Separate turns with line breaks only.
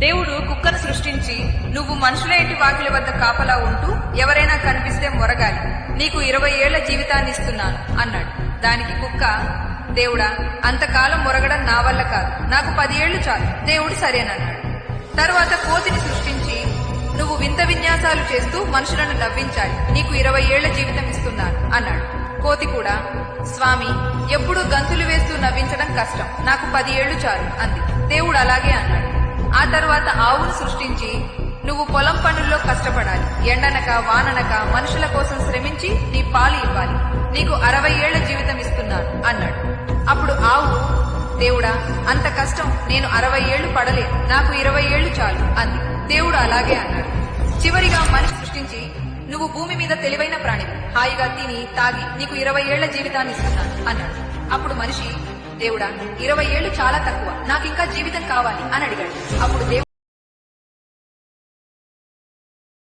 దేవుడు కుక్కను సృష్టించి, నువ్వు మనుషుల ఇంటి వాకిలి వద్ద కాపలా ఉంటూ ఎవరైనా కనిపిస్తే మొరగాలి, నీకు 20 ఏళ్ల జీవితాన్ని ఇస్తున్నాను అన్నాడు. దానికి కుక్క, దేవుడా, అంతకాలం మొరగడం నా వల్ల కాదు, నాకు 10 ఏళ్లు చాలు. దేవుడు సరేనన్నాడు. తరువాత కోతిని సృష్టించి, నువ్వు వింత విన్యాసాలు చేస్తూ మనుషులను నవ్వించాలి, నీకు 20 ఏళ్ల జీవితం ఇస్తున్నాను అన్నాడు. కోతి కూడా, స్వామి, ఎప్పుడూ గంతులు వేస్తూ నవ్వించడం కష్టం, నాకు 10 ఏళ్లు చాలు అంది. దేవుడు అలాగే అన్నాడు. ఆ తర్వాత ఆవును సృష్టించి, నువ్వు పొలం పనుల్లో కష్టపడాలి, ఎండనక వాననక మనుషుల కోసం శ్రమించి నీ పాలు ఇవ్వాలి, నీకు 60 ఏళ్ల జీవితం ఇస్తున్నాను అన్నాడు. అప్పుడు ఆవు, దేవుడా, అంత కష్టం నేను 60 ఏళ్లు పడలేను, నాకు 20 ఏళ్లు చాలు అంది. దేవుడు అలాగే అన్నాడు. చివరిగా మనిషి సృష్టించి, నువ్వు భూమి మీద తెలివైన ప్రాణివి, హాయిగా తిని తాగి నీకు 20 ఏళ్ల జీవితాన్ని ఇస్తున్నాను అన్నాడు. అప్పుడు మనిషి, దేవుడా, 20 ఏళ్లు చాలా తక్కువ, నాకింకా జీవితం కావాలి అని అడిగాడు. అప్పుడు దేవుడు